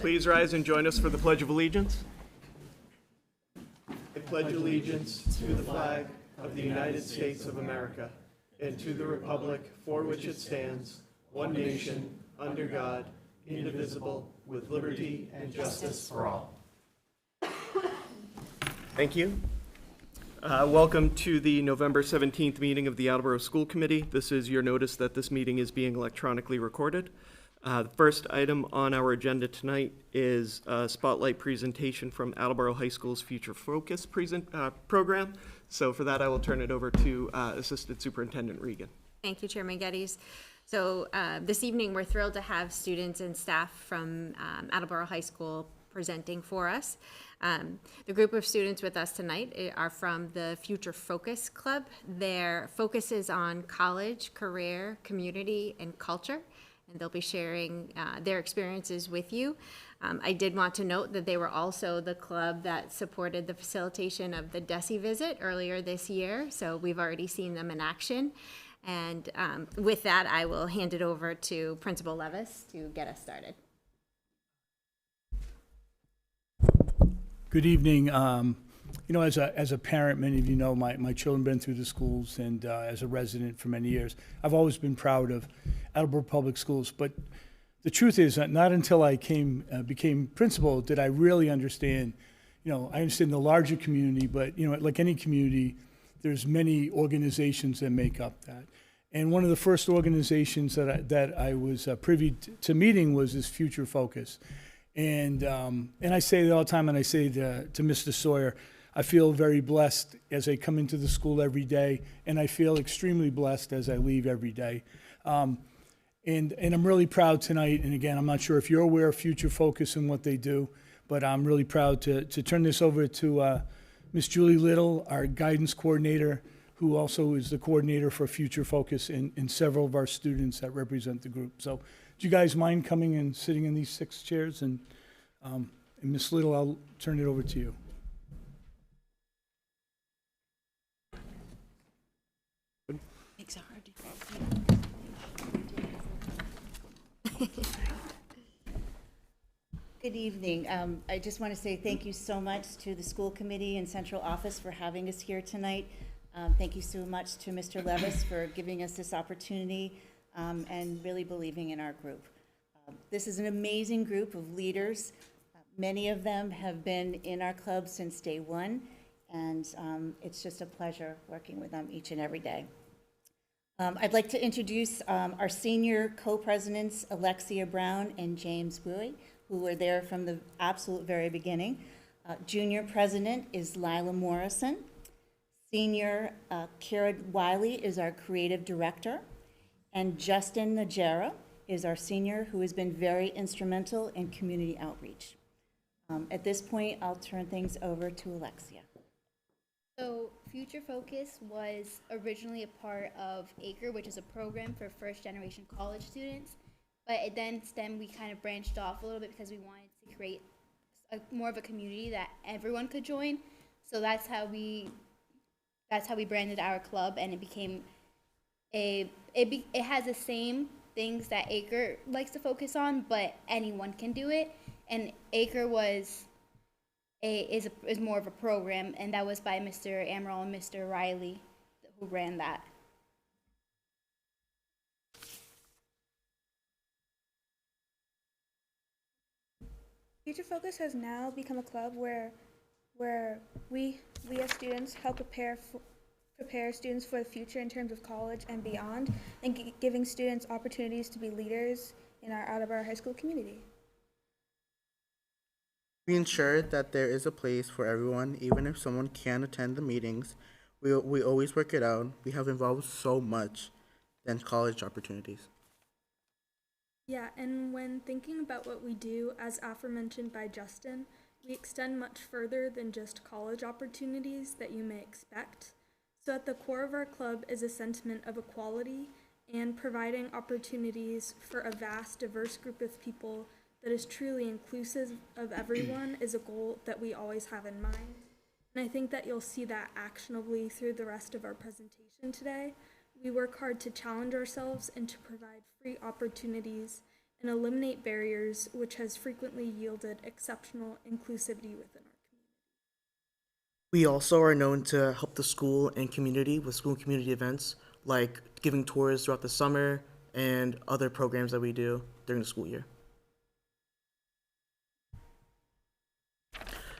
Please rise and join us for the Pledge of Allegiance. I pledge allegiance to the flag of the United States of America and to the republic for which it stands, one nation, under God, indivisible, with liberty and justice for all. Thank you. Welcome to the November 17th meeting of the Attleboro School Committee. This is your notice that this meeting is being electronically recorded. The first item on our agenda tonight is a spotlight presentation from Attleboro High School's Future Focus program. So for that, I will turn it over to Assistant Superintendent Regan. Thank you, Chairman Geddes. So this evening, we're thrilled to have students and staff from Attleboro High School presenting for us. The group of students with us tonight are from the Future Focus Club. Their focus is on college, career, community, and culture, and they'll be sharing their experiences with you. I did want to note that they were also the club that supported the facilitation of the DESE visit earlier this year, so we've already seen them in action. And with that, I will hand it over to Principal Levis to get us started. Good evening. You know, as a parent, many of you know my children have been through the schools, and as a resident for many years, I've always been proud of Attleboro Public Schools. But the truth is that not until I became principal did I really understand. You know, I understand the larger community, but you know, like any community, there's many organizations that make up that. And one of the first organizations that I was privy to meeting was this Future Focus. And I say it all the time, and I say to Mr. Sawyer, I feel very blessed as I come into the school every day, and I feel extremely blessed as I leave every day. And I'm really proud tonight, and again, I'm not sure if you're aware of Future Focus and what they do, but I'm really proud to turn this over to Ms. Julie Little, our guidance coordinator, who also is the coordinator for Future Focus and several of our students that represent the group. So do you guys mind coming and sitting in these 6 chairs? And Ms. Little, I'll turn it over to you. Makes it hard to Good evening. I just want to say thank you so much to the school committee and central office for having us here tonight. Thank you so much to Mr. Levis for giving us this opportunity and really believing in our group. This is an amazing group of leaders. Many of them have been in our club since day one, and it's just a pleasure working with them each and every day. I'd like to introduce our senior co-presidents, Alexia Brown and James Bowie, who were there from the absolute very beginning. Junior president is Lila Morrison. Senior Kara Wiley is our creative director. And Justin Najera is our senior, who has been very instrumental in community outreach. At this point, I'll turn things over to Alexia. So Future Focus was originally a part of ACRE, which is a program for first-generation college students. But it then we kind of branched off a little bit because we wanted to create more of a community that everyone could join. So that's how we branded our club, and it became it has the same things that ACRE likes to focus on, but anyone can do it. And ACRE is more of a program, and that was by Mr. Amaral and Mr. Riley, who ran that. Future Focus has now become a club where we as students help prepare students for the future in terms of college and beyond, and giving students opportunities to be leaders in our Attleboro High School community. We ensure that there is a place for everyone, even if someone can't attend the meetings. We always work it out. We have involved so much than college opportunities. Yeah, and when thinking about what we do, as aforementioned by Justin, we extend much further than just college opportunities that you may expect. So at the core of our club is a sentiment of equality and providing opportunities for a vast, diverse group of people that is truly inclusive of everyone is a goal that we always have in mind. And I think that you'll see that actionably through the rest of our presentation today. We work hard to challenge ourselves and to provide free opportunities and eliminate barriers, which has frequently yielded exceptional inclusivity within our community. We also are known to help the school and community with school and community events, like giving tours throughout the summer and other programs that we do during the school year.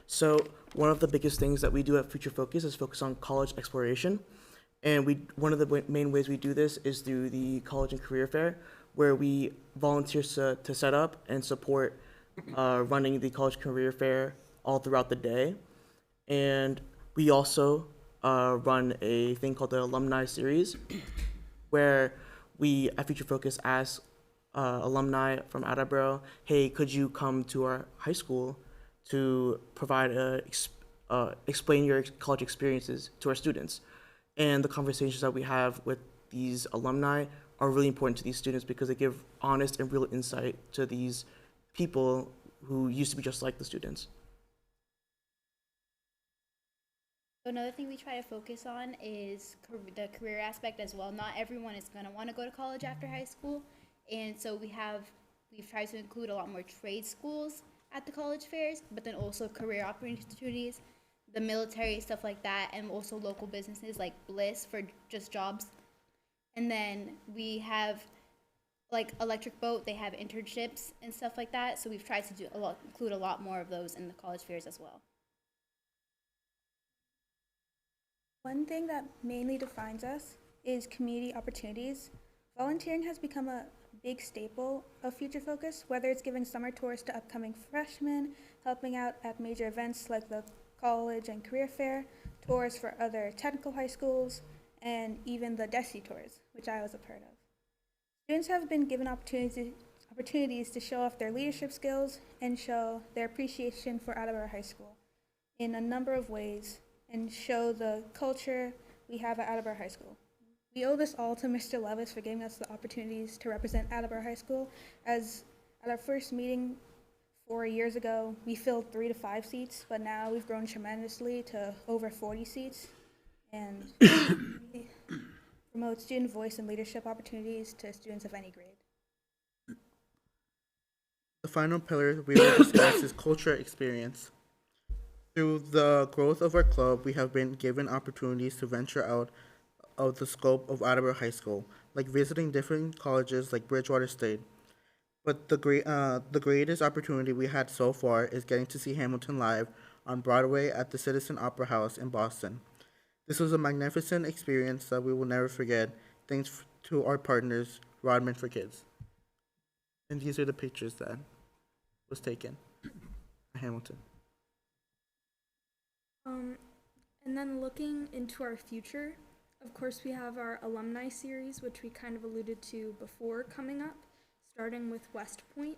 So one of the biggest things that we do at Future Focus is focus on college exploration. And one of the main ways we do this is through the College and Career Fair, where we volunteer to set up and support running the College Career Fair all throughout the day. And we also run a thing called the Alumni Series, where we at Future Focus ask alumni from Attleboro, hey, could you come to our high school to provide explain your college experiences to our students. And the conversations that we have with these alumni are really important to these students because they give honest and real insight to these people who used to be just like the students. So another thing we try to focus on is the career aspect as well. Not everyone is going to want to go to college after high school, and so we've tried to include a lot more trade schools at the college fairs, but then also career opportunities, the military, stuff like that, and also local businesses like Bliss for just jobs. And then we have like Electric Boat, they have internships and stuff like that, so we've tried to include a lot more of those in the college fairs as well. One thing that mainly defines us is community opportunities. Volunteering has become a big staple of Future Focus, whether it's giving summer tours to upcoming freshmen, helping out at major events like the College and Career Fair, tours for other technical high schools, and even the DESI tours, which I was a part of. Students have been given opportunities to show off their leadership skills and show their appreciation for Attleboro High School in a number of ways and show the culture we have at Attleboro High School. We owe this all to Mr. Levis for giving us the opportunities to represent Attleboro High School, as at our first meeting 4 years ago, we filled 3 to 5 seats, but now we've grown tremendously to over 40 seats, and we promote student voice and leadership opportunities to students of any grade. The final pillar we will discuss is culture experience. Through the growth of our club, we have been given opportunities to venture out of the scope of Attleboro High School, like visiting different colleges like Bridgewater State. But the greatest opportunity we had so far is getting to see Hamilton live on Broadway at the Citizen Opera House in Boston. This was a magnificent experience that we will never forget, thanks to our partners, Rodman for Kids. And these are the pictures that was taken at Hamilton. And then looking into our future, of course, we have our alumni series, which we kind of alluded to before coming up, starting with West Point.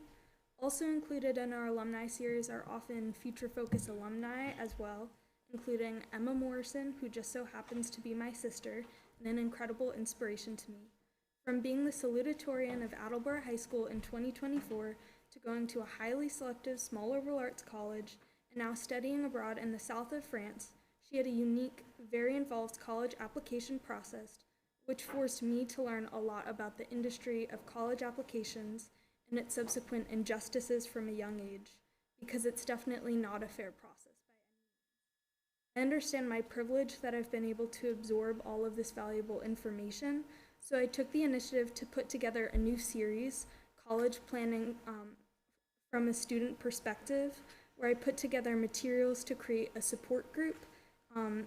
Also included in our alumni series are often Future Focus alumni as well, including Emma Morrison, who just so happens to be my sister and an incredible inspiration to me. From being the salutatorian of Attleboro High School in 2024 to going to a highly selective small liberal arts college and now studying abroad in the south of France, she had a unique, very involved college application process, which forced me to learn a lot about the industry of college applications and its subsequent injustices from a young age, because it's definitely not a fair process by any means. I understand my privilege that I've been able to absorb all of this valuable information, so I took the initiative to put together a new series, College Planning from a Student Perspective, where I put together materials to create a support group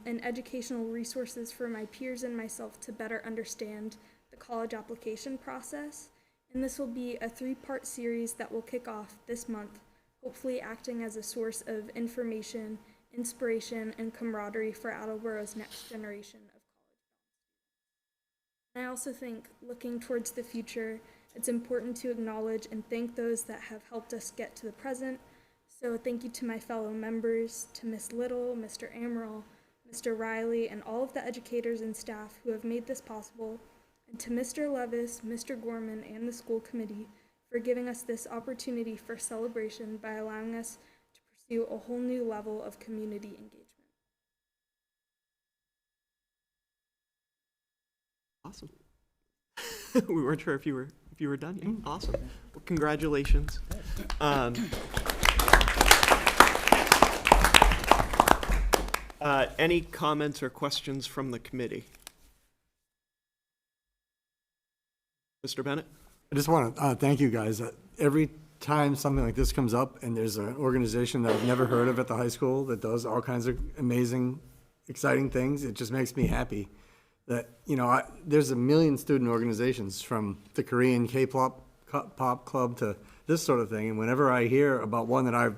and educational resources for my peers and myself to better understand the college application process. And this will be a 3-part series that will kick off this month, hopefully acting as a source of information, inspiration, and camaraderie for Attleboro's next generation of college students. And I also think, looking towards the future, it's important to acknowledge and thank those that have helped us get to the present. So thank you to my fellow members, to Ms. Little, Mr. Amaral, Mr. Riley, and all of the educators and staff who have made this possible, and to Mr. Levis, Mr. Gorman, and the school committee for giving us this opportunity for celebration by allowing us to pursue a whole new level of community engagement. Awesome. We weren't sure if you You were done? Yeah. Awesome. Well, congratulations. Any comments or questions from the committee? Mr. Bennett? I just want to thank you guys. Every time something like this comes up and there's an organization that I've never heard of at the high school that does all kinds of amazing, exciting things, it just makes me happy that, you know, there's a million student organizations from the Korean K-pop pop club to this sort of thing. And whenever I hear about one that I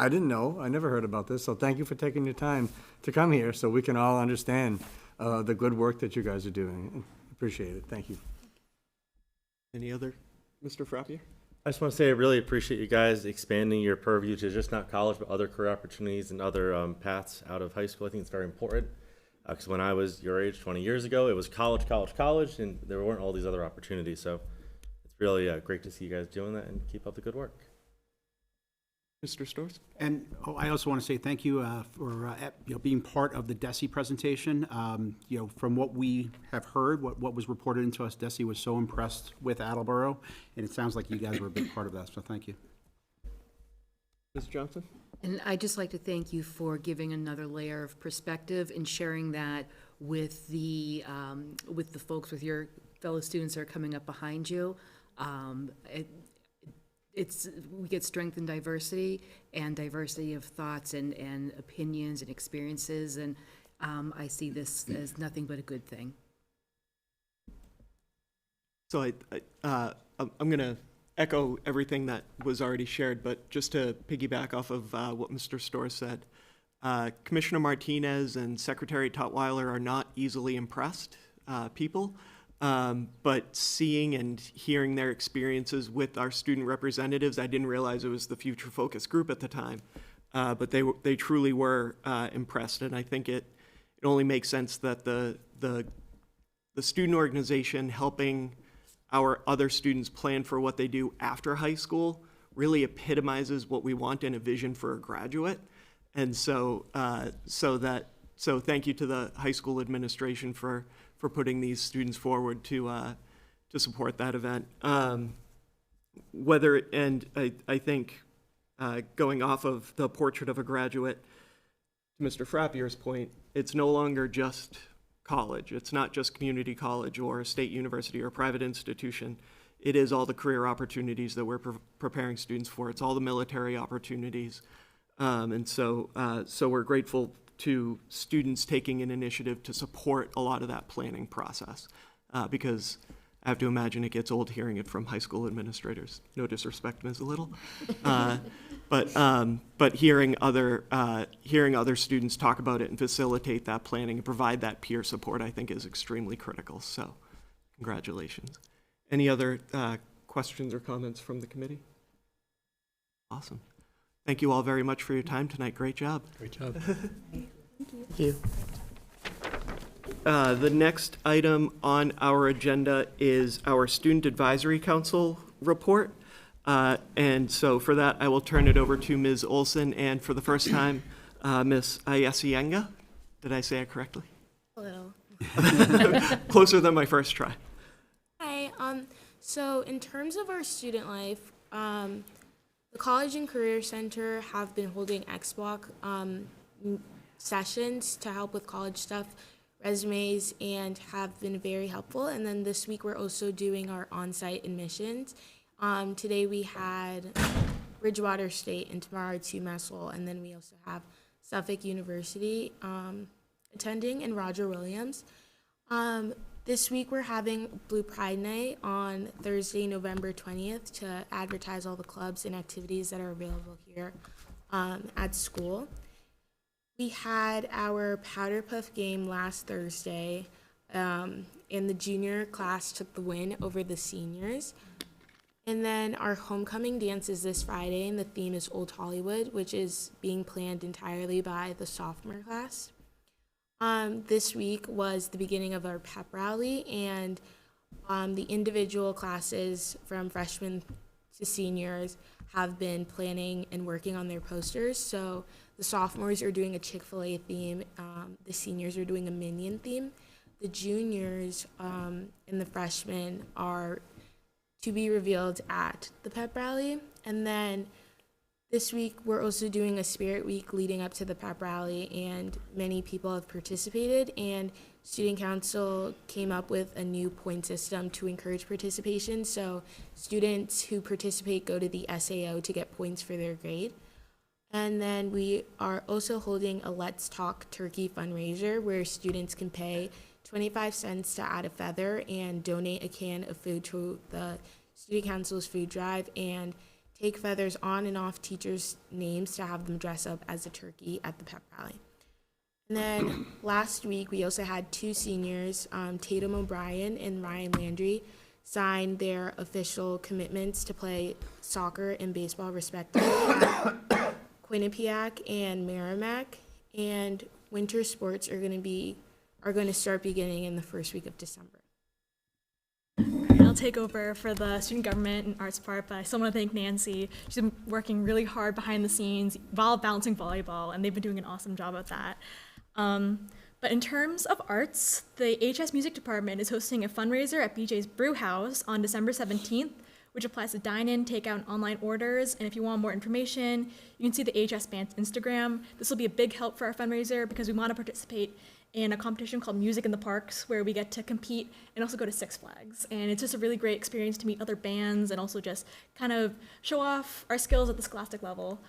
didn't know, I never heard about this. So thank you for taking your time to come here so we can all understand the good work that you guys are doing. Appreciate it. Thank you. Any other? Mr. Frappier? I just want to say I really appreciate you guys expanding your purview to just not college, but other career opportunities and other paths out of high school. I think it's very important because when I was your age 20 years ago, it was college, college, college, and there weren't all these other opportunities. So it's really great to see you guys doing that and keep up the good work. Mr. Storrs? And I also want to say thank you for being part of the DESE presentation. From what we have heard, what was reported into us, DESE was so impressed with Attleboro, and it sounds like you guys were a big part of that, so thank you. Ms. Johnson? And I'd just like to thank you for giving another layer of perspective and sharing that with the folks, with your fellow students that are coming up behind you. We get strength in diversity and diversity of thoughts and opinions and experiences, and I see this as nothing but a good thing. So I'm going to echo everything that was already shared, but just to piggyback off of what Mr. Storrs said, Commissioner Martinez and Secretary Tutwiler are not easily impressed people. But seeing and hearing their experiences with our student representatives, I didn't realize it was the Future Focus group at the time, but they truly were impressed, and I think it only makes sense that the student organization helping our other students plan for what they do after high school really epitomizes what we want in a vision for a graduate, and so thank you to the high school administration for putting these students forward to support that event. I think going off of the portrait of a graduate, to Mr. Frappier's point, it's no longer just college. It's not just community college or a state university or a private institution. It is all the career opportunities that we're preparing students for. It's all the military opportunities. So we're grateful to students taking an initiative to support a lot of that planning process, because I have to imagine it gets old hearing it from high school administrators. No disrespect, Ms. Little, but hearing other students talk about it and facilitate that planning and provide that peer support, I think, is extremely critical. So, congratulations. Any other questions or comments from the committee? Awesome. Thank you all very much for your time tonight. Great job. Great job. Thank you. The next item on our agenda is our Student Advisory Council report. And so for that, I will turn it over to Ms. Olson, and for the first time, Ms. Ayesienga. Did I say it correctly? A little. Closer than my first try. Hi. So in terms of our student life, the College and Career Center have been holding XBlock sessions to help with college stuff, resumes, and have been very helpful. And then this week we're also doing our on-site admissions. Today we had Bridgewater State and tomorrow it's UMass Lowell, and then we also have Suffolk University attending and Roger Williams. This week we're having Blue Pride Night on Thursday, November 20th to advertise all the clubs and activities that are available here at school. We had our Powder Puff game last Thursday, and the junior class took the win over the seniors. And then our homecoming dance is this Friday, and the theme is Old Hollywood, which is being planned entirely by the sophomore class. This week was the beginning of our pep rally, and the individual classes from freshmen to seniors have been planning and working on their posters. So the sophomores are doing a Chick-fil-A theme, the seniors are doing a Minion theme. The juniors and the freshmen are to be revealed at the pep rally. And then this week, we're also doing a spirit week leading up to the pep rally, and many people have participated, and Student Council came up with a new point system to encourage participation. So students who participate go to the SAO to get points for their grade. And then we are also holding a Let's Talk Turkey fundraiser where students can pay 25 cents to add a feather and donate a can of food to the Student Council's food drive, and take feathers on and off teachers' names to have them dress up as a turkey at the pep rally. And then last week, we also had two seniors, Tatum O'Brien and Ryan Landry, sign their official commitments to play soccer and baseball respectively at Quinnipiac and Merrimack. And winter sports are going to start beginning in the first week of December. I'll take over for the student government and arts part, but I still want to thank Nancy. She's been working really hard behind the scenes while balancing volleyball, and they've been doing an awesome job at that. But in terms of arts, the HS Music Department is hosting a fundraiser at BJ's Brew House on December 17th, which applies to dine-in, takeout, and online orders. And if you want more information, you can see the HS Band's Instagram. This will be a big help for our fundraiser because we want to participate in a competition called Music in the Parks, where we get to compete and also go to Six Flags. And it's just a really great experience to meet other bands and also just kind of show off our skills at the scholastic level.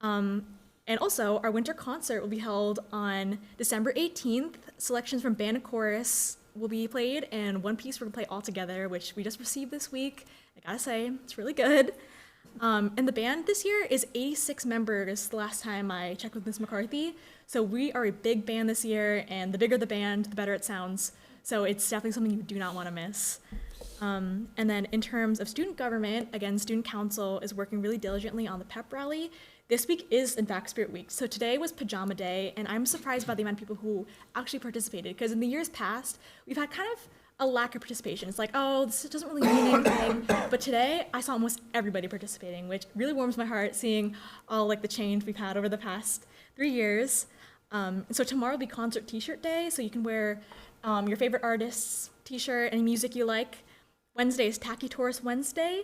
And also, our winter concert will be held on December 18th. Selections from band and chorus will be played, and one piece we're gonna play all together, which we just received this week. I gotta say, it's really good. And the band this year is 86 members the last time I checked with Ms. McCarthy. So we are a big band this year, and the bigger the band, the better it sounds. So it's definitely something you do not want to miss. And then in terms of student government, again, Student Council is working really diligently on the pep rally. This week is, in fact, Spirit Week. So today was Pajama Day, and I'm surprised by the amount of people who actually participated, because in the years past, we've had kind of a lack of participation. It's like, oh, this doesn't really mean anything. But today, I saw almost everybody participating, which really warms my heart, seeing all like the change we've had over the past 3 years. And so tomorrow will be Concert T-shirt Day, so you can wear your favorite artist's T-shirt, any music you like. Wednesday is Tacky Tourist Wednesday.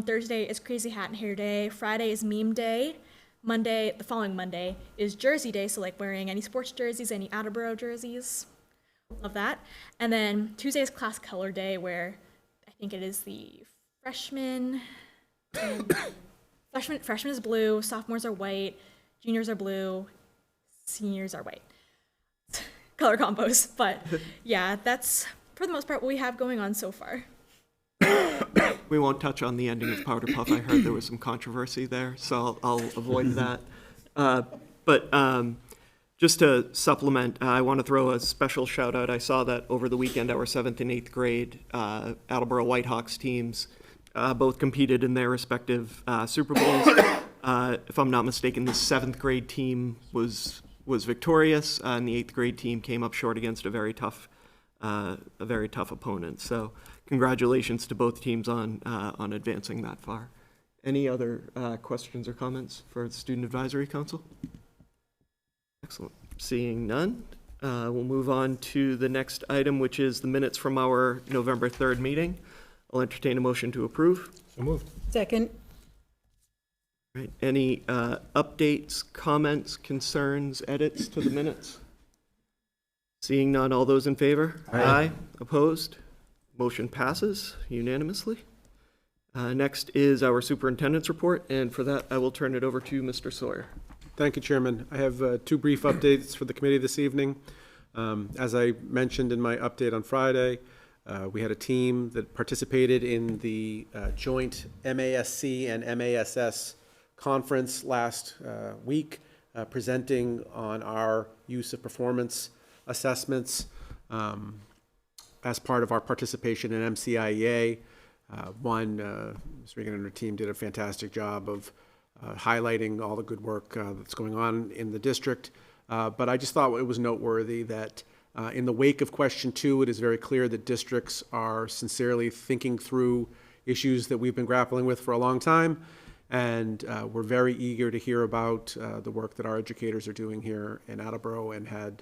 Thursday is Crazy Hat and Hair Day. Friday is Meme Day. Monday, the following Monday, is Jersey Day, so like wearing any sports jerseys, any Attleboro jerseys. Love that. And then Tuesday is Class Color Day, where I think it is the freshmen. Freshmen is blue, sophomores are white, juniors are blue, seniors are white. Color combos. But yeah, that's for the most part what we have going on so far. We won't touch on the ending of Powder Puff. I heard there was some controversy there, so I'll avoid that. But just to supplement, I want to throw a special shout out. I saw that over the weekend, our 7th and 8th grade Attleboro Whitehawks teams both competed in their respective Super Bowls. If I'm not mistaken, the 7th grade team was victorious, and the 8th grade team came up short against a very tough opponent. So congratulations to both teams on advancing that far. Any other questions or comments for the Student Advisory Council? Excellent. Seeing none, we'll move on to the next item, which is the minutes from our November 3rd meeting. I'll entertain a motion to approve. So moved. Second. Right. Any updates, comments, concerns, edits to the minutes? Seeing none, all those in favor? Aye. Opposed? Motion passes unanimously. Next is our superintendent's report, and for that, I will turn it over to Mr. Sawyer. Thank you, Chairman. I have two brief updates for the committee this evening. As I mentioned in my update on Friday, we had a team that participated in the joint MASC and MASS conference last week, presenting on our use of performance assessments as part of our participation in MCIEA. Ms. Regan and her team did a fantastic job of highlighting all the good work that's going on in the district. But I just thought it was noteworthy that in the wake of question 2, it is very clear that districts are sincerely thinking through issues that we've been grappling with for a long time. And we're very eager to hear about the work that our educators are doing here in Attleboro, and had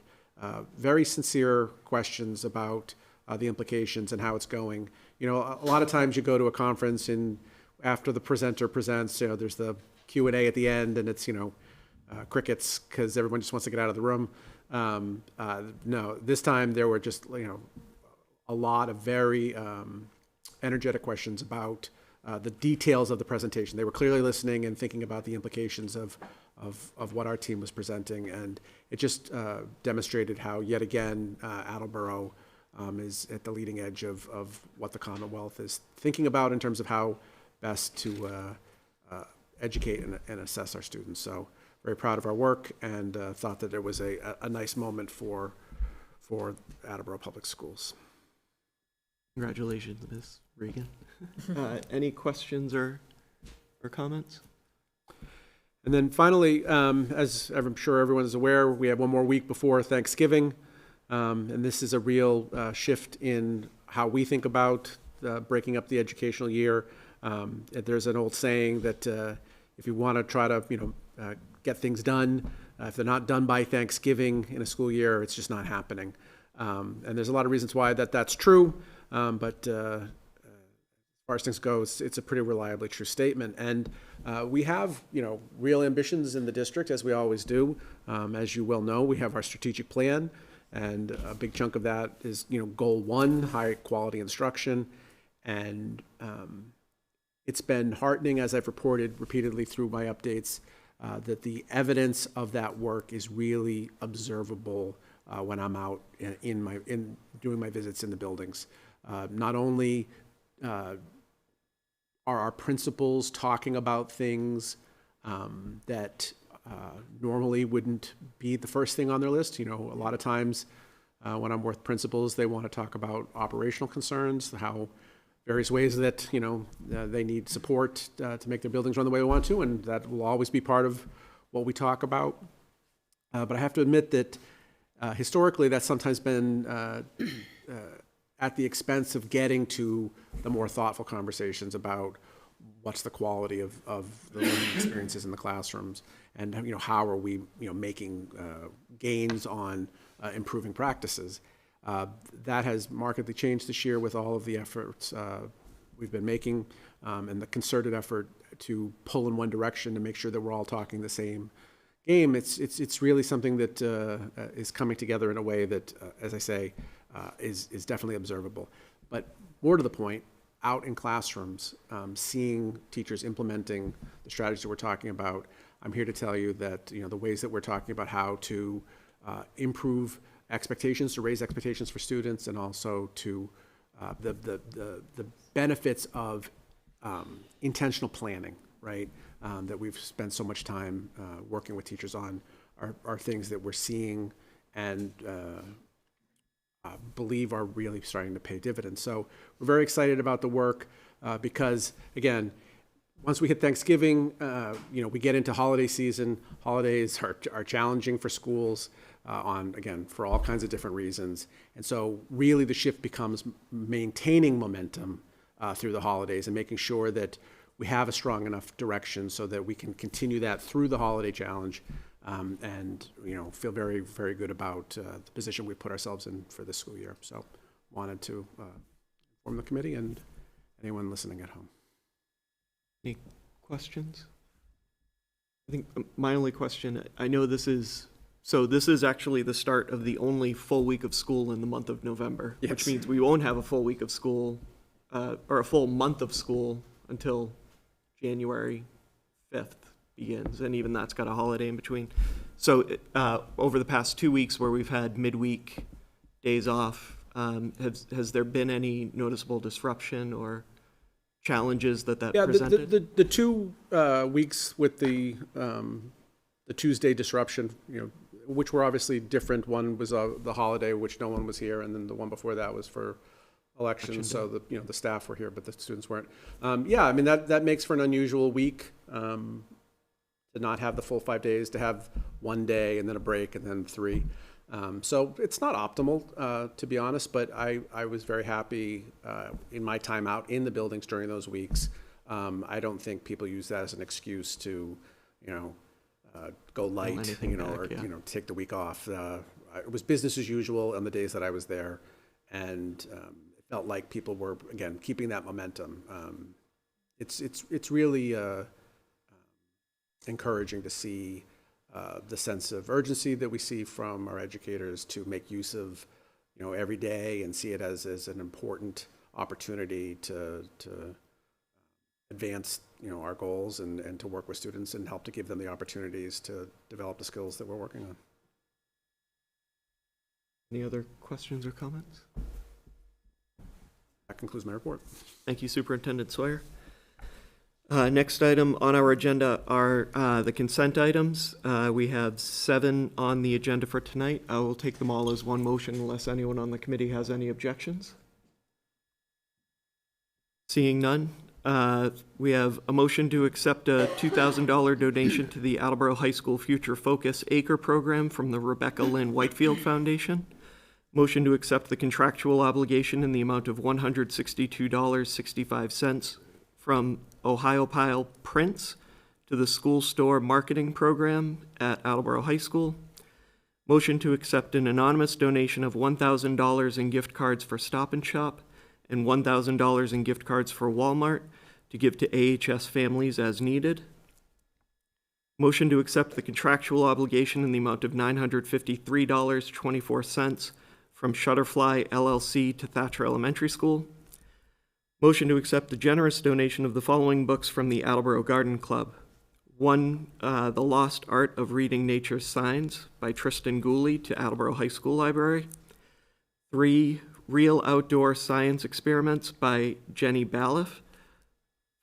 very sincere questions about the implications and how it's going. You know, a lot of times you go to a conference and after the presenter presents, you know, there's the Q&A at the end, and it's, you know, crickets because everyone just wants to get out of the room. No, this time there were just, you know, a lot of very energetic questions about the details of the presentation. They were clearly listening and thinking about the implications of what our team was presenting, and it just demonstrated how, yet again, Attleboro is at the leading edge of what the Commonwealth is thinking about in terms of how best to educate and assess our students. So very proud of our work, and thought that it was a nice moment for Attleboro Public Schools. Congratulations, Ms. Regan. Any questions or comments? And then finally, as I'm sure everyone is aware, we have one more week before Thanksgiving, and this is a real shift in how we think about breaking up the educational year. There's an old saying that if you want to try to, get things done, if they're not done by Thanksgiving in a school year, it's just not happening. And there's a lot of reasons why that's true, but as far as things go, it's a pretty reliably true statement. And we have, real ambitions in the district, as we always do. As you well know, we have our strategic plan, and a big chunk of that is, goal 1, high quality instruction. And it's been heartening, as I've reported repeatedly through my updates, that the evidence of that work is really observable when I'm out in doing my visits in the buildings. Not only are our principals talking about things that normally wouldn't be the first thing on their list. A lot of times when I'm with principals, they want to talk about operational concerns, how various ways that, they need support to make their buildings run the way they want to, and that will always be part of what we talk about. But I have to admit that historically that's sometimes been at the expense of getting to the more thoughtful conversations about what's the quality of the learning experiences in the classrooms, and how are we making gains on improving practices. That has markedly changed this year with all of the efforts we've been making, and the concerted effort to pull in one direction to make sure that we're all talking the same game. It's really something that is coming together in a way that, as I say, is definitely observable. But more to the point, out in classrooms, seeing teachers implementing the strategies that we're talking about, I'm here to tell you that the ways that we're talking about how to improve expectations, to raise expectations for students, and also to the benefits of intentional planning, right? That we've spent so much time working with teachers on are things that we're seeing and believe are really starting to pay dividends. So we're very excited about the work because, again, once we hit Thanksgiving, we get into holiday season. Holidays are challenging for schools for all kinds of different reasons. And so really the shift becomes maintaining momentum through the holidays and making sure that we have a strong enough direction so that we can continue that through the holiday challenge, and feel very, very good about the position we put ourselves in for this school year. So wanted to inform the committee and anyone listening at home. Any questions? I think my only question, I know this is actually the start of the only full week of school in the month of November, Yes. which means we won't have a full week of school, or a full month of school until January 5th begins, and even that's got a holiday in between. So over the past 2 weeks where we've had midweek days off, has there been any noticeable disruption or challenges that presented? The 2 weeks with the Tuesday disruption, which were obviously different. One was the holiday, which no one was here, and then the one before that was for elections. So the staff were here, but the students weren't. That makes for an unusual week to not have the full 5 days, to have 1 day and then a break and then 3. So it's not optimal, to be honest, but I was very happy in my time out in the buildings during those weeks. I don't think people use that as an excuse to, go light, or take the week off. It was business as usual on the days that I was there, and it felt like people were, again, keeping that momentum. It's really encouraging to see the sense of urgency that we see from our educators to make use of, every day and see it as an important opportunity to advance, our goals and to work with students and help to give them the opportunities to develop the skills that we're working on. Any other questions or comments? That concludes my report. Thank you, Superintendent Sawyer. Next item on our agenda are the consent items. We have 7 on the agenda for tonight. I will take them all as one motion unless anyone on the committee has any objections. Seeing none, we have a motion to accept a $2,000 donation to the Attleboro High School Future Focus Acre Program from the Rebecca Lynn Whitefield Foundation. Motion to accept the contractual obligation in the amount of $162.65 from Ohio Pile Prints to the school store marketing program at Attleboro High School. Motion to accept an anonymous donation of $1,000 in gift cards for Stop and Shop and $1,000 in gift cards for Walmart to give to AHS families as needed. Motion to accept the contractual obligation in the amount of $953.24 from Shutterfly LLC to Thatcher Elementary School. Motion to accept the generous donation of the following books from the Attleboro Garden Club. 1, The Lost Art of Reading Nature's Signs by Tristan Gooley to Attleboro High School Library. 3, Real Outdoor Science Experiments by Jenny Balliff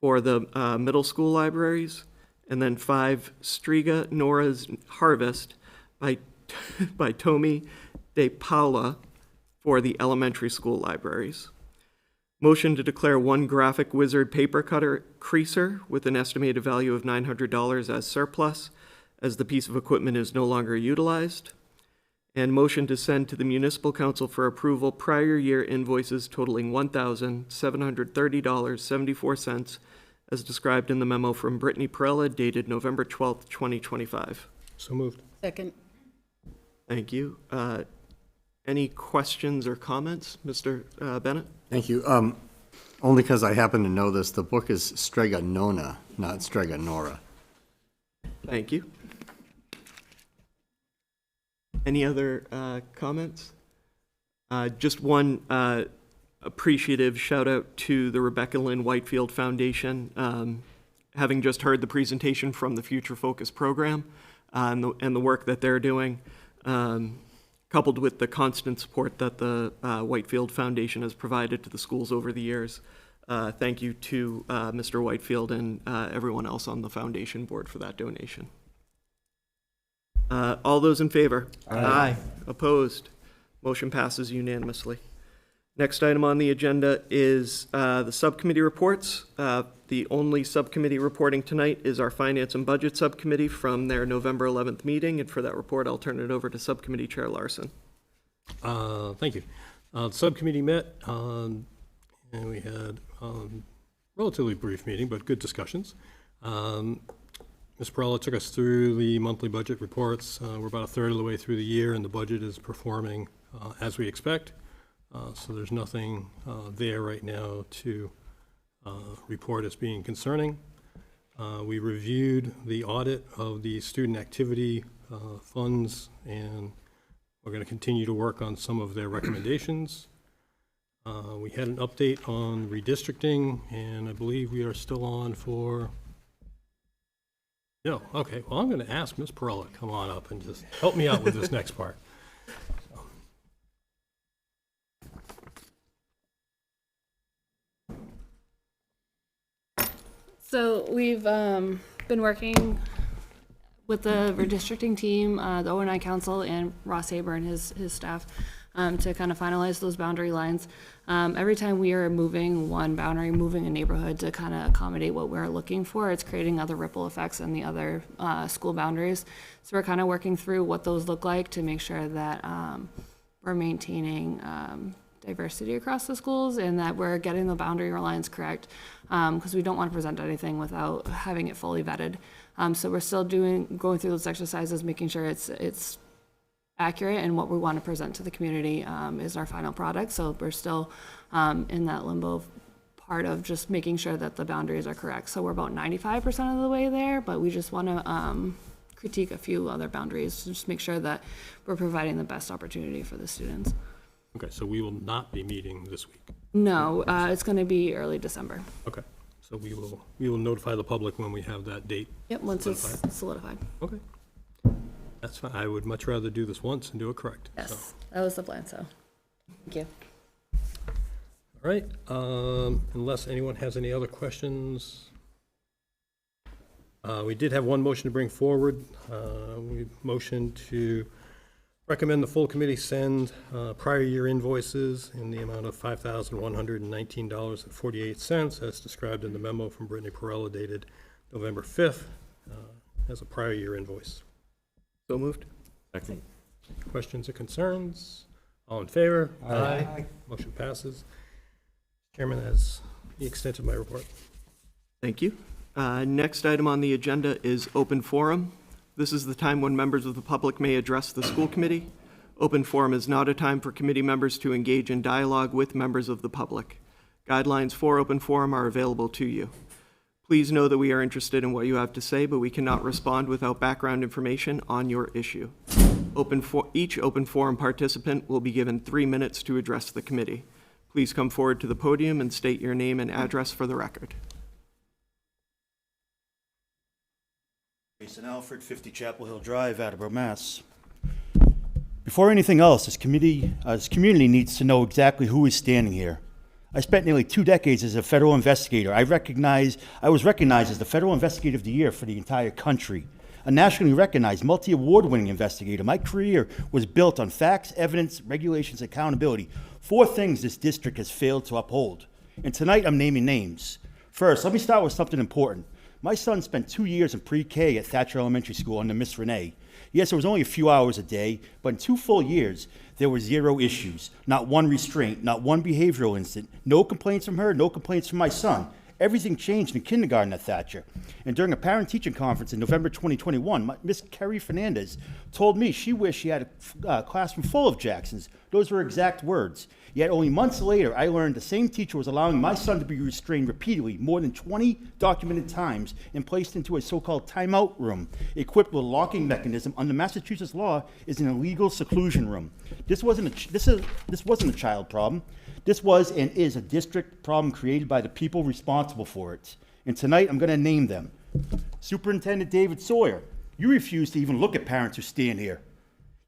for the middle school libraries. And then 5, Striga Nora's Harvest by Tomi De Paula for the elementary school libraries. Motion to declare 1 Graphic Wizard paper cutter creaser with an estimated value of $900 as surplus, as the piece of equipment is no longer utilized. And motion to send to the Municipal Council for approval prior year invoices totaling $1,730.74, as described in the memo from Brittany Perella dated November 12th, 2025. So moved. Second. Thank you. Any questions or comments, Mr. Bennett? Thank you. Only because I happen to know this, the book is Strega Nona, not Strega Nora. Thank you. Any other comments? Just one appreciative shout out to the Rebecca Lynn Whitefield Foundation. Having just heard the presentation from the Future Focus program and the work that they're doing, coupled with the constant support that the Whitefield Foundation has provided to the schools over the years. Thank you to Mr. Whitefield and everyone else on the foundation board for that donation. All those in favor? Aye. Opposed? Motion passes unanimously. Next item on the agenda is the subcommittee reports. The only subcommittee reporting tonight is our Finance and Budget Subcommittee from their November 11th meeting, and for that report, I'll turn it over to Subcommittee Chair Larson. Thank you. The subcommittee met, and we had a relatively brief meeting, but good discussions. Ms. Perella took us through the monthly budget reports. We're about a third of the way through the year, and the budget is performing as we expect. So there's nothing there right now to report as being concerning. We reviewed the audit of the student activity funds, and we're going to continue to work on some of their recommendations. We had an update on redistricting, and I believe we are still on for... No, okay, well, I'm going to ask Ms. Perella to come on up and just help me out with this next part. So we've been working with the redistricting team, the O&I Council, and Ross Haber and his staff to kind of finalize those boundary lines. Every time we are moving one boundary, moving a neighborhood to kind of accommodate what we're looking for, it's creating other ripple effects in the other school boundaries. So we're kind of working through what those look like to make sure that we're maintaining diversity across the schools and that we're getting the boundary lines correct, because we don't want to present anything without having it fully vetted. So we're still going through those exercises, making sure it's accurate, and what we want to present to the community is our final product. So we're still in that limbo part of just making sure that the boundaries are correct. So we're about 95% of the way there, but we just want to critique a few other boundaries to just make sure that we're providing the best opportunity for the students. Okay, so we will not be meeting this week. No, it's going to be early December. Okay, so we will notify the public when we have that date. Yep, once it's solidified. Okay. That's fine. I would much rather do this once and do it correct. Yes, So. that was the plan, so thank you. All right, unless anyone has any other questions. We did have one motion to bring forward. We motioned to recommend the full committee send prior year invoices in the amount of $5,119.48 as described in the memo from Brittany Perella dated November 5th as a prior year invoice. So moved. Second. Questions or concerns? All in favor? Aye. Motion passes. Chairman, that's the extent of my report. Thank you. Next item on the agenda is open forum. This is the time when members of the public may address the school committee. Open forum is not a time for committee members to engage in dialogue with members of the public. Guidelines for open forum are available to you. Please know that we are interested in what you have to say, but we cannot respond without background information on your issue. Each open forum participant will be given 3 minutes to address the committee. Please come forward to the podium and state your name and address for the record. Jason Alfred, 50 Chapel Hill Drive, Attleboro, Mass. Before anything else, this community needs to know exactly who is standing here. I spent nearly 2 decades as a federal investigator. I was recognized as the Federal Investigator of the Year for the entire country. A nationally recognized, multi-award-winning investigator. My career was built on facts, evidence, regulations, accountability. 4 things this district has failed to uphold. And tonight I'm naming names. First, let me start with something important. My son spent 2 years in pre-K at Thatcher Elementary School under Miss Renee. Yes, it was only a few hours a day, but in 2 full years, there were 0 issues, not one restraint, not one behavioral incident, no complaints from her, no complaints from my son. Everything changed in kindergarten at Thatcher. And during a parent-teaching conference in November 2021, Miss Kerry Fernandez told me she wished she had a classroom full of Jacksons. Those were exact words. Yet only months later, I learned the same teacher was allowing my son to be restrained repeatedly, more than 20 documented times, and placed into a so-called timeout room, equipped with a locking mechanism under Massachusetts law is an illegal seclusion room. This wasn't a child problem. This was and is a district problem created by the people responsible for it. And tonight, I'm going to name them. Superintendent David Sawyer, you refuse to even look at parents who stand here.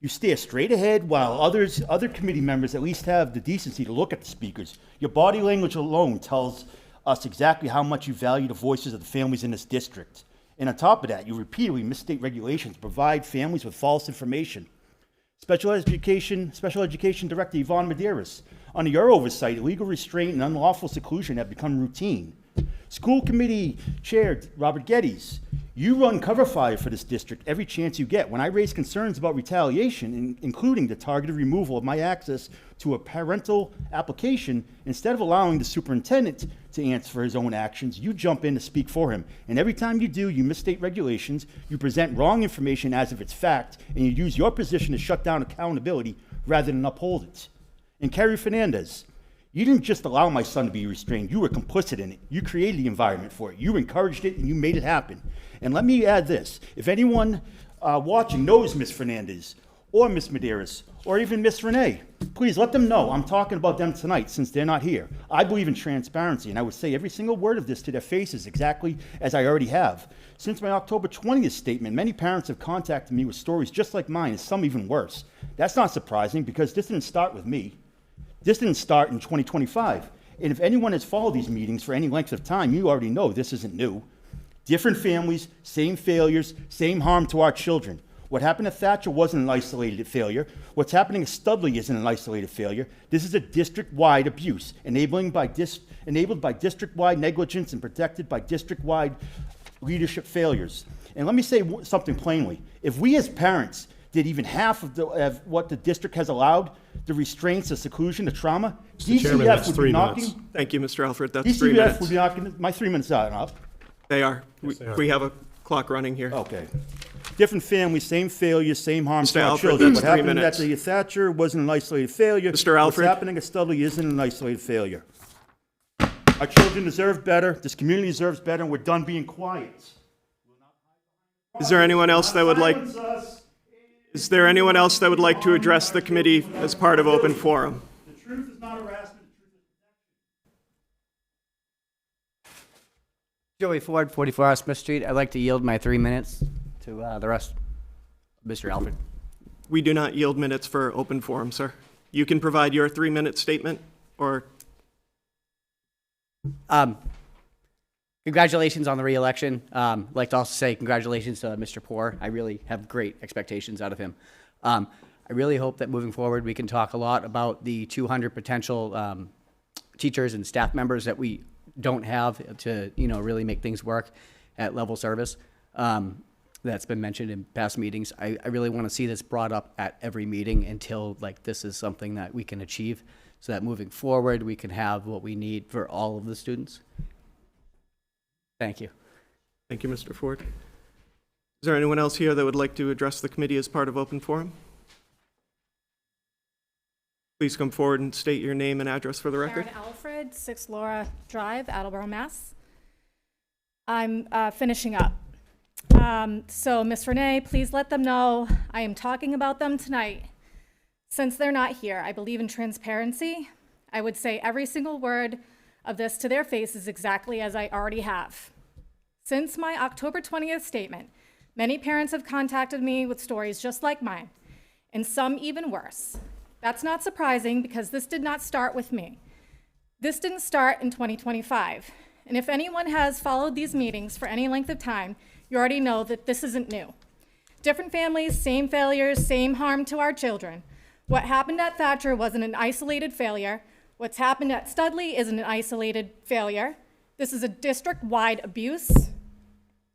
You stare straight ahead while other committee members at least have the decency to look at the speakers. Your body language alone tells us exactly how much you value the voices of the families in this district. And on top of that, you repeatedly misstate regulations to provide families with false information. Special Education Director Yvonne Medeiros, under your oversight, illegal restraint and unlawful seclusion have become routine. School Committee Chair Robert Geddes, you run cover fire for this district every chance you get. When I raise concerns about retaliation, including the targeted removal of my access to a parental application, instead of allowing the superintendent to answer for his own actions, you jump in to speak for him. And every time you do, you misstate regulations, you present wrong information as if it's fact, and you use your position to shut down accountability rather than uphold it. And Kerry Fernandez, you didn't just allow my son to be restrained, you were complicit in it. You created the environment for it. You encouraged it and you made it happen. And let me add this. If anyone watching knows Ms. Fernandez or Ms. Medeiros or even Ms. Renee, please let them know I'm talking about them tonight since they're not here. I believe in transparency, and I would say every single word of this to their faces exactly as I already have. Since my October 20th statement, many parents have contacted me with stories just like mine, and some even worse. That's not surprising because this didn't start with me. This didn't start in 2025. And if anyone has followed these meetings for any length of time, you already know this isn't new. Different families, same failures, same harm to our children. What happened to Thatcher wasn't an isolated failure. What's happening at Studley isn't an isolated failure. This is a district-wide abuse, enabled by district-wide negligence and protected by district-wide leadership failures. And let me say something plainly. If we as parents did even half of what the district has allowed, the restraints, the seclusion, the trauma, DCF would be knocking. Thank you, Mr. Alfred. That's 3 minutes. DCF would be knocking. My 3 minutes are up. They are. We have a clock running here. Okay. Different families, same failure, same harm Mr. to our Alfred, children. that's What 3 happened minutes. at the Thatcher wasn't an isolated failure. Mr. Alfred? What's happening at Studley isn't an isolated failure. Our children deserve better, this community deserves better, and we're done being quiet. Is there anyone else that would like? Silence us. Is there anyone else that would like to address the committee as part of open forum? The truth is not harassment. Joey Ford, 44 Smith Street. I'd like to yield my 3 minutes to the rest of Mr. Alfred. We do not yield minutes for open forum, sir. You can provide your 3-minute statement, or Congratulations on the re-election. I'd like to also say congratulations to Mr. Poor. I really have great expectations out of him. I really hope that moving forward we can talk a lot about the 200 potential teachers and staff members that we don't have to, really make things work at level service. That's been mentioned in past meetings. I really want to see this brought up at every meeting until this is something that we can achieve, so that moving forward we can have what we need for all of the students. Thank you. Thank you, Mr. Ford. Is there anyone else here that would like to address the committee as part of open forum? Please come forward and state your name and address for the record. Karen Alfred, 6 Laura Drive, Attleboro, Mass. I'm finishing up. So, Ms. Renee, please let them know I am talking about them tonight. Since they're not here, I believe in transparency. I would say every single word of this to their faces exactly as I already have. Since my October 20th statement, many parents have contacted me with stories just like mine, and some even worse. That's not surprising because this did not start with me. This didn't start in 2025. And if anyone has followed these meetings for any length of time, you already know that this isn't new. Different families, same failures, same harm to our children. What happened at Thatcher wasn't an isolated failure. What's happened at Studley isn't an isolated failure. This is a district-wide abuse,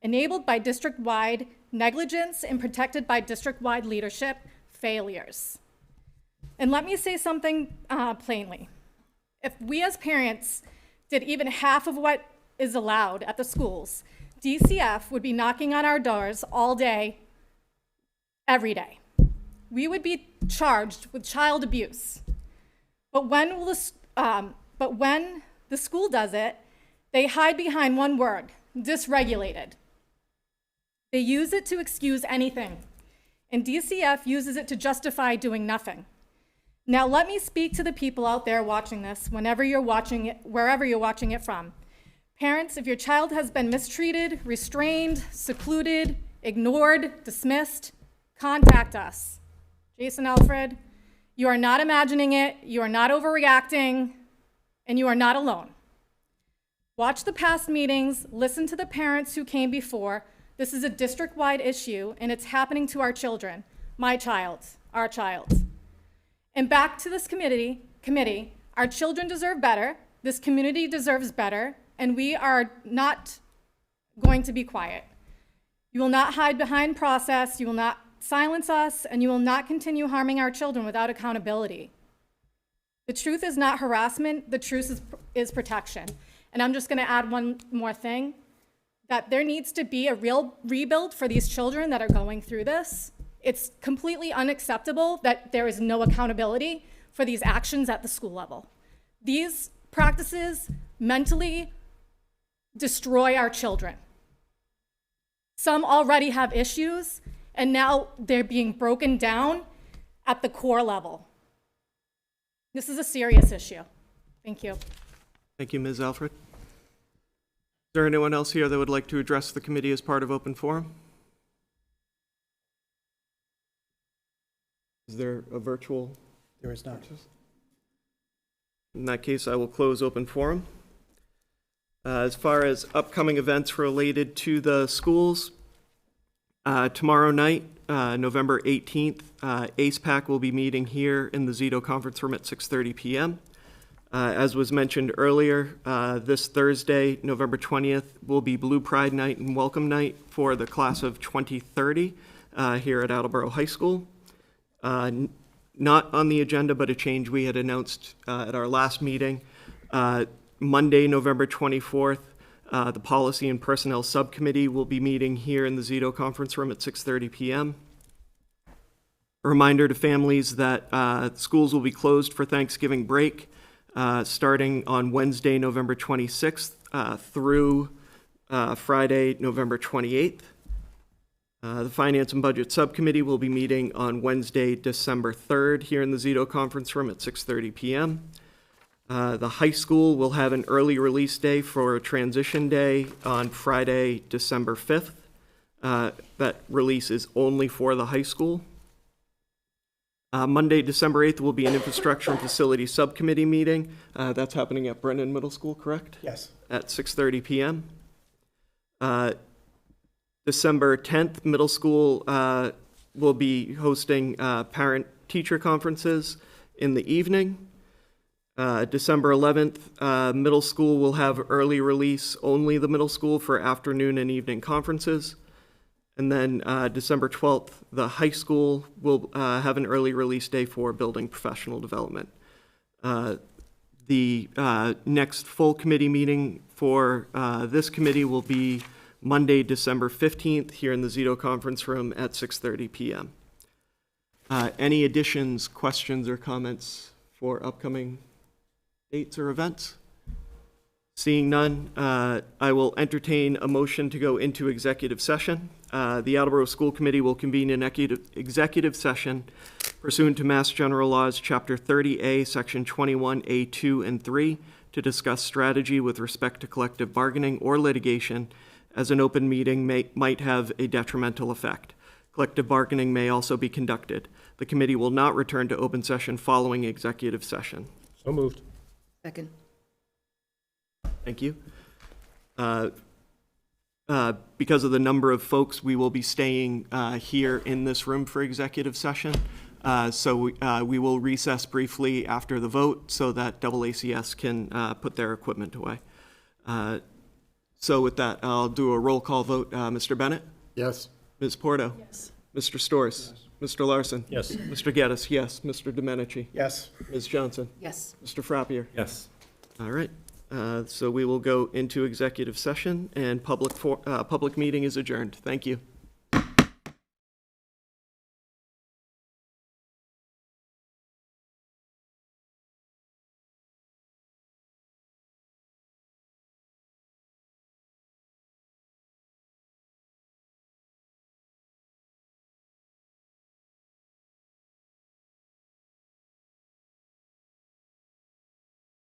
enabled by district-wide negligence and protected by district-wide leadership failures. And let me say something plainly. If we as parents did even half of what is allowed at the schools, DCF would be knocking on our doors all day, every day. We would be charged with child abuse. But when the school does it, they hide behind one word: dysregulated. They use it to excuse anything, and DCF uses it to justify doing nothing. Now let me speak to the people out there watching this, whenever you're watching it, wherever you're watching it from. Parents, if your child has been mistreated, restrained, secluded, ignored, dismissed, contact us. Jason Alfred, you are not imagining it, you are not overreacting, and you are not alone. Watch the past meetings, listen to the parents who came before. This is a district-wide issue, and it's happening to our children, my child, our child. And back to this committee, our children deserve better, this community deserves better, and we are not going to be quiet. You will not hide behind process, you will not silence us, and you will not continue harming our children without accountability. The truth is not harassment, the truth is protection. And I'm just gonna add one more thing, that there needs to be a real rebuild for these children that are going through this. It's completely unacceptable that there is no accountability for these actions at the school level. These practices mentally destroy our children. Some already have issues, and now they're being broken down at the core level. This is a serious issue. Thank you. Thank you, Ms. Alfred. Is there anyone else here that would like to address the committee as part of open forum? Is there a virtual? There is not. In that case, I will close open forum. As far as upcoming events related to the schools, tomorrow night, November 18th, ACE-PAC will be meeting here in the Zito Conference Room at 6:30 p.m. As was mentioned earlier, this Thursday, November 20th, will be Blue Pride Night and Welcome Night for the class of 2030 here at Attleboro High School. Not on the agenda, but a change we had announced at our last meeting. Monday, November 24th, The Policy and Personnel Subcommittee will be meeting here in the Zito Conference Room at 6:30 p.m. A reminder to families that schools will be closed for Thanksgiving break starting on Wednesday, November 26th through Friday, November 28th. The Finance and Budget Subcommittee will be meeting on Wednesday, December 3rd here in the Zito Conference Room at 6:30 p.m. The high school will have an early release day for Transition Day on Friday, December 5th. That release is only for the high school. Monday, December 8th will be an Infrastructure and Facilities Subcommittee meeting. That's happening at Brennan Middle School, correct? Yes. At 6:30 p.m. December 10th, middle school will be hosting parent-teacher conferences in the evening. December 11th, middle school will have early release, only the middle school, for afternoon and evening conferences. And then December 12th, the high school will have an early release day for building professional development. The next full committee meeting for this committee will be Monday, December 15th, here in the Zito Conference Room at 6:30 p.m. Any additions, questions, or comments for upcoming dates or events? Seeing none, I will entertain a motion to go into executive session. The Attleboro School Committee will convene an executive session pursuant to Mass General Laws, Chapter 30A, Section 21A2 and 3, to discuss strategy with respect to collective bargaining or litigation, as an open meeting might have a detrimental effect. Collective bargaining may also be conducted. The committee will not return to open session following executive session. So moved. Second. Thank you. Because of the number of folks, we will be staying here in this room for executive session. So we will recess briefly after the vote so that AACS can put their equipment away. So with that, I'll do a roll call vote. Mr. Bennett? Yes. Ms. Porto? Yes. Mr. Storrs? Yes. Mr. Larson? Yes. Mr. Geddes? Yes. Mr. Domenici? Yes. Ms. Johnson? Yes. Mr. Frappier? Yes. All right. So we will go into executive session, and public meeting is adjourned. Thank you.